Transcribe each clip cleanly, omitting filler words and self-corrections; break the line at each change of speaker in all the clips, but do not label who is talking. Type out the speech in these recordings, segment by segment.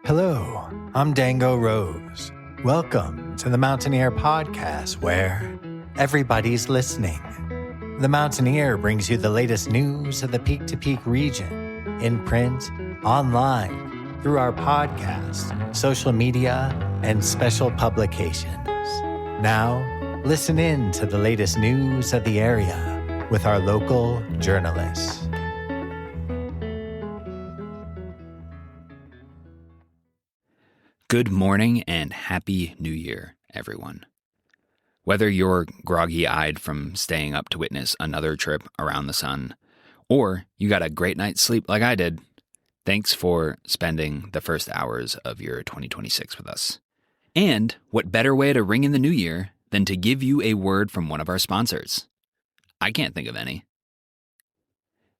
Hello, I'm Dango Rose. Welcome to the Mountaineer Podcast, where everybody's listening. The Mountaineer brings you the latest news of the Peak to Peak region, in print, online, through our podcast, social media, and special publications. Now, listen in to the latest news of the area with our local journalists.
Good morning and Happy New Year, everyone. Whether you're groggy-eyed from staying up to witness another trip around the sun, or you got a great night's sleep like I did, thanks for spending the first hours of your 2026 with us. And what better way to ring in the new year than to give you a word from one of our sponsors? I can't think of any.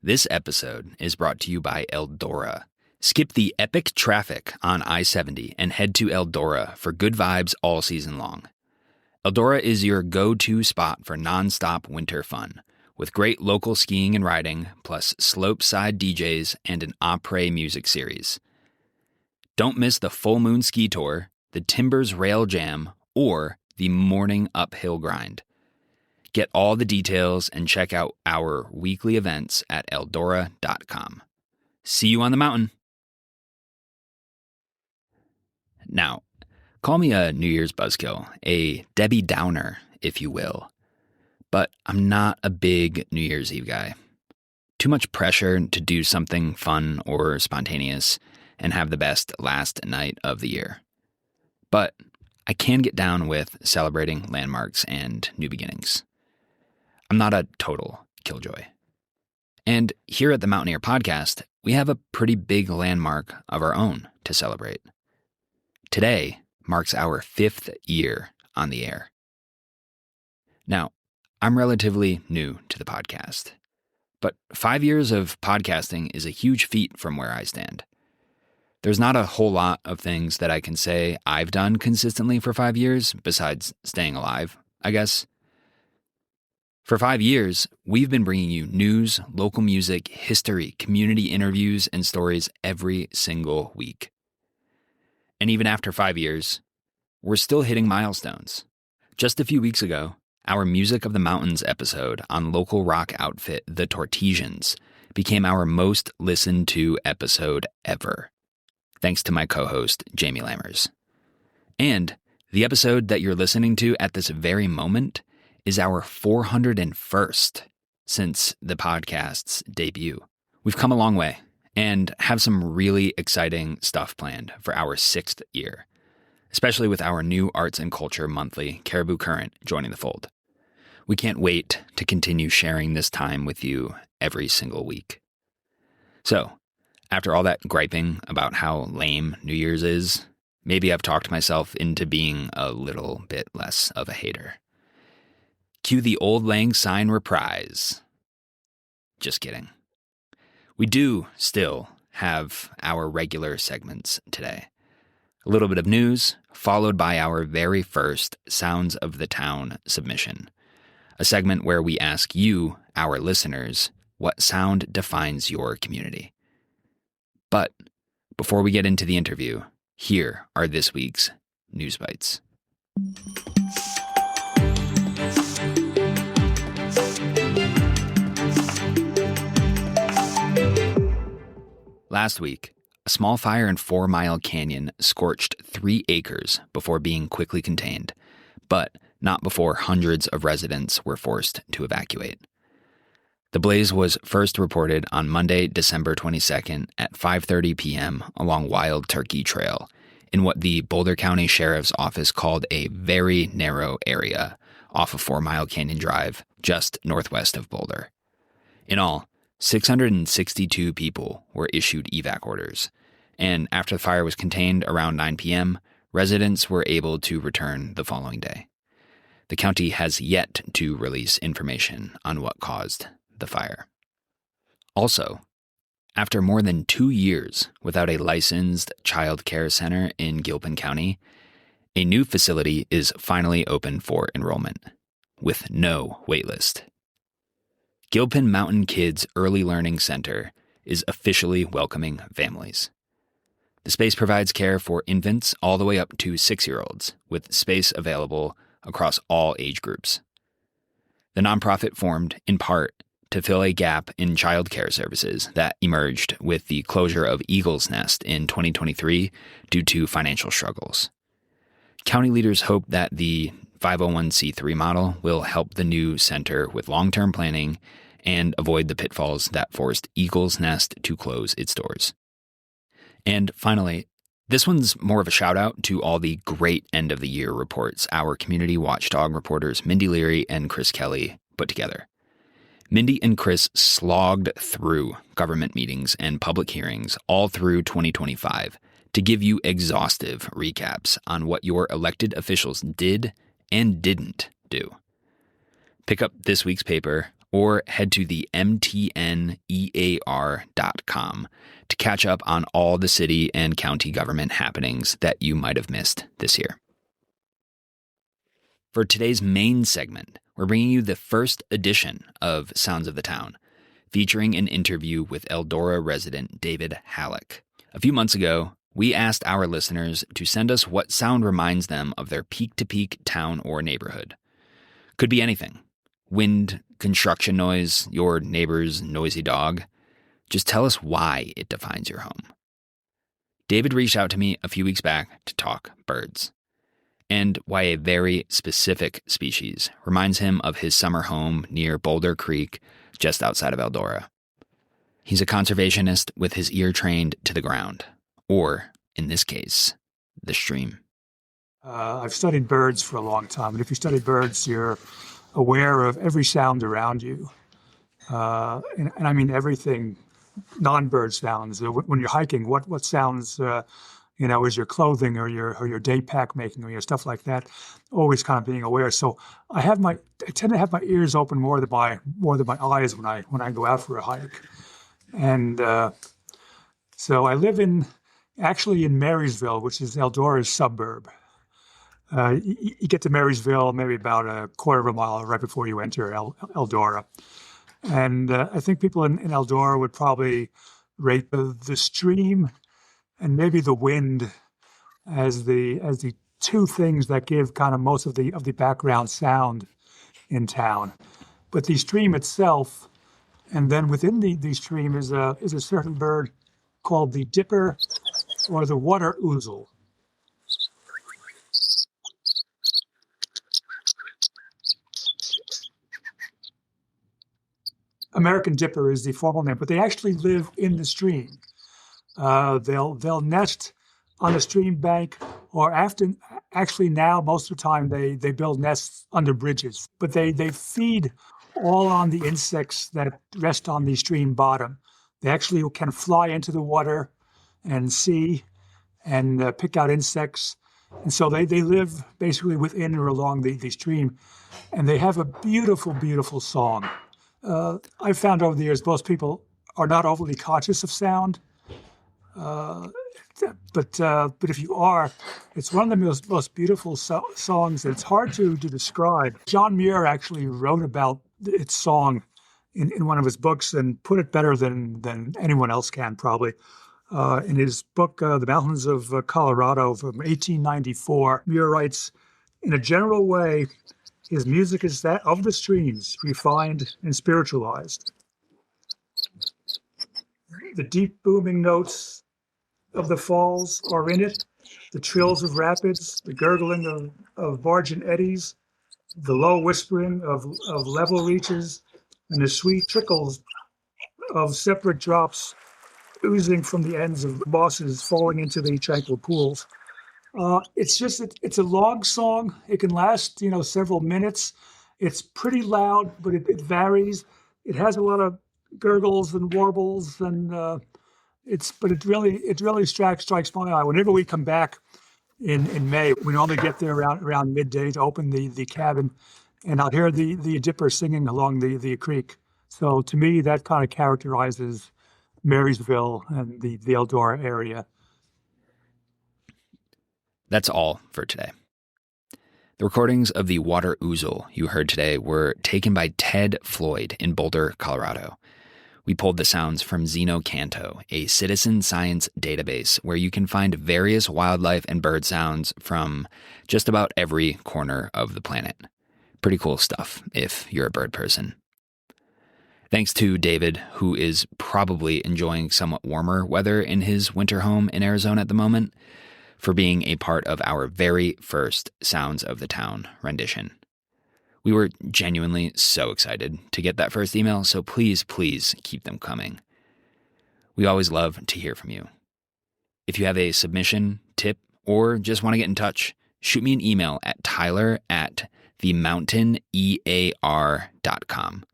This episode is brought to you by Eldora. Skip the epic traffic on I-70 and head to Eldora for good vibes all season long. Eldora is your go-to spot for non-stop winter fun, with great local skiing and riding, plus slope-side DJs and an après music series. Don't miss the Full Moon Ski Tour, the Timbers Rail Jam, or the Morning Uphill Grind. Get all the details and check out our weekly events at eldora.com. See you on the mountain. Now, call me a New Year's buzzkill, a Debbie Downer, if you will. But I'm not a big New Year's Eve guy. Too much pressure to do something fun or spontaneous and have the best last night of the year. But I can get down with celebrating landmarks and new beginnings. I'm not a total killjoy. And here at the Mountaineer Podcast, we have a pretty big landmark of our own to celebrate. Today marks our 5th year on the air. Now, I'm relatively new to the podcast, but 5 years of podcasting is a huge feat from where I stand. There's not a whole lot of things that I can say I've done consistently for 5 years, besides staying alive, I guess. For 5 years, we've been bringing you news, local music, history, community interviews, and stories every single week. And even after 5 years, we're still hitting milestones. Just a few weeks ago, our Music of the Mountains episode on local rock outfit The Tortesians became our most listened to episode ever, thanks to my co-host, Jamie Lammers. And the episode that you're listening to at this very moment is our 401st since the podcast's debut. We've come a long way and have some really exciting stuff planned for our 6th year, especially with our new Arts and Culture Monthly, Caribou Current, joining the fold. We can't wait to continue sharing this time with you every single week. So, after all that griping about how lame New Year's is, maybe I've talked myself into being a little bit less of a hater. Cue the Old Lang Syne reprise. Just kidding. We do still have our regular segments today. A little bit of news, followed by our very first Sounds of the Town submission, a segment where we ask you, our listeners, what sound defines your community. But before we get into the interview, here are this week's News Bites. Last week, a small fire in Fourmile Canyon scorched 3 acres before being quickly contained, but not before hundreds of residents were forced to evacuate. The blaze was first reported on Monday, December 22nd at 5:30 p.m. along Wild Turkey Trail in what the Boulder County Sheriff's Office called a very narrow area off of 4 Mile Canyon Drive, just northwest of Boulder. In all, 662 people were issued evac orders, and after the fire was contained around 9 p.m., residents were able to return the following day. The county has yet to release information on what caused the fire. Also, after more than 2 years without a licensed childcare center in Gilpin County, a new facility is finally open for enrollment, with no waitlist. Gilpin Mountain Kids Early Learning Center is officially welcoming families. The space provides care for infants all the way up to 6-year-olds, with space available across all age groups. The nonprofit formed, in part, to fill a gap in childcare services that emerged with the closure of Eagle's Nest in 2023 due to financial struggles. County leaders hope that the 501c3 model will help the new center with long-term planning and avoid the pitfalls that forced Eagle's Nest to close its doors. And finally, this one's more of a shout out to all the great end of the year reports our community watchdog reporters Mindy Leary and Chris Kelly put together. Mindy and Chris slogged through government meetings and public hearings all through 2025 to give you exhaustive recaps on what your elected officials did and didn't do. Pick up this week's paper or head to the mtnear.com to catch up on all the city and county government happenings that you might have missed this year. For today's main segment, we're bringing you the first edition of Sounds of the Town, featuring an interview with Eldora resident David Hallock. A few months ago, we asked our listeners to send us what sound reminds them of their peak-to-peak town or neighborhood. Could be anything. Wind, construction noise, your neighbor's noisy dog. Just tell us why it defines your home. David reached out to me a few weeks back to talk birds, and why a very specific species reminds him of his summer home near Boulder Creek, just outside of Eldora. He's a conservationist with his ear trained to the ground, or, in this case, the stream.
I've studied birds for a long time, and if you study birds, you're aware of every sound around you. And I mean everything, non-bird sounds. When you're hiking, what sounds is your clothing or your day pack making or your stuff like that, always kind of being aware. So I tend to have my ears open more than my eyes when I go out for a hike. And so I live actually in Marysville, which is Eldora's suburb. You get to Marysville maybe about a quarter of a mile right before you enter Eldora. And I think people in Eldora would probably rate the stream and maybe the wind as the two things that give kind of most of the background sound in town. But the stream itself, and then within the stream is a certain bird called the dipper or the water ouzel. American dipper is the formal name, but they actually live in the stream. They'll nest on a stream bank, or actually now most of the time they build nests under bridges. But they feed all on the insects that rest on the stream bottom. They actually can fly into the water and see and pick out insects. And so they live basically within or along the stream. And they have a beautiful, beautiful song. I've found over the years most people are not overly conscious of sound. But if you are, it's one of the most beautiful songs that it's hard to describe. John Muir actually wrote about its song in one of his books and put it better than anyone else can probably. In his book, The Mountains of Colorado from 1894, Muir writes, "In a general way, his music is that of the streams, refined and spiritualized. The deep booming notes of the falls are in it, the trills of rapids, the gurgling of margin eddies, the low whispering of level reaches, and the sweet trickles of separate drops oozing from the ends of mosses falling into the tranquil pools." It's a long song. It can last, several minutes. It's pretty loud, but it varies. It has a lot of gurgles and warbles, and it really strikes my eye. Whenever we come back in May, we normally get there around midday to open the cabin, and I'll hear the dipper singing along the creek. So to me, that kind of characterizes Marysville and the Eldora area.
That's all for today. The recordings of the water ouzel you heard today were taken by Ted Floyd in Boulder, Colorado. We pulled the sounds from Xenocanto, a citizen science database where you can find various wildlife and bird sounds from just about every corner of the planet. Pretty cool stuff if you're a bird person. Thanks to David, who is probably enjoying somewhat warmer weather in his winter home in Arizona at the moment, for being a part of our very first Sounds of the Town rendition. We were genuinely so excited to get that first email, so please keep them coming. We always love to hear from you. If you have a submission, tip, or just want to get in touch, shoot me an email at tyler@themountainear.com.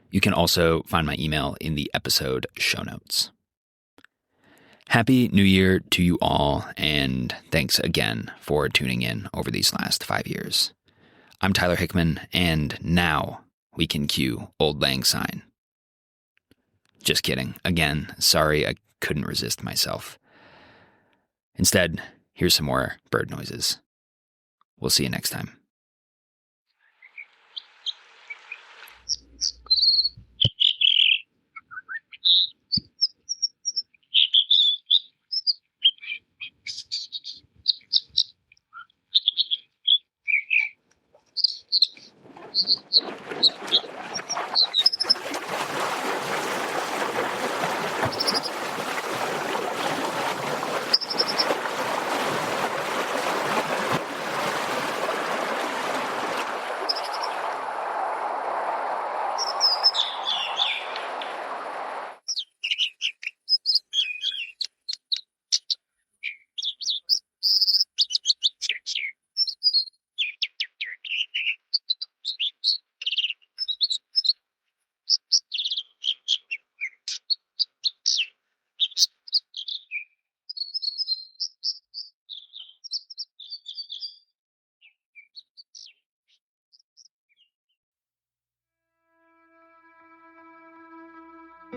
You can also find my email in the episode show notes. Happy New Year to you all, and thanks again for tuning in over these last 5 years. I'm Tyler Hickman, and now we can cue Old Lang Syne. Just kidding. Again, sorry, I couldn't resist myself. Instead, here's some more bird noises. We'll see you next time.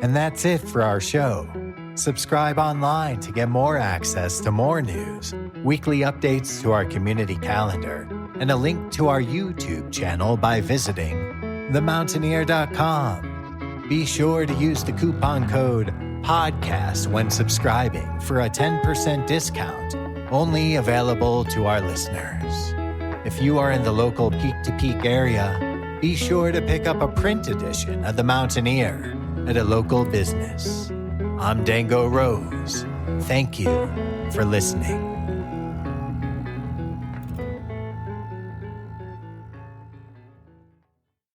And that's it for our show. Subscribe online to get more access to more news, weekly updates to our community calendar, and a link to our YouTube channel by visiting themountaineer.com. Be sure to use the coupon code PODCAST when subscribing for a 10% discount, only available to our listeners. If you are in the local peak-to-peak area, be sure to pick up a print edition of The Mountaineer at a local business. I'm Dango Rose. Thank you for listening.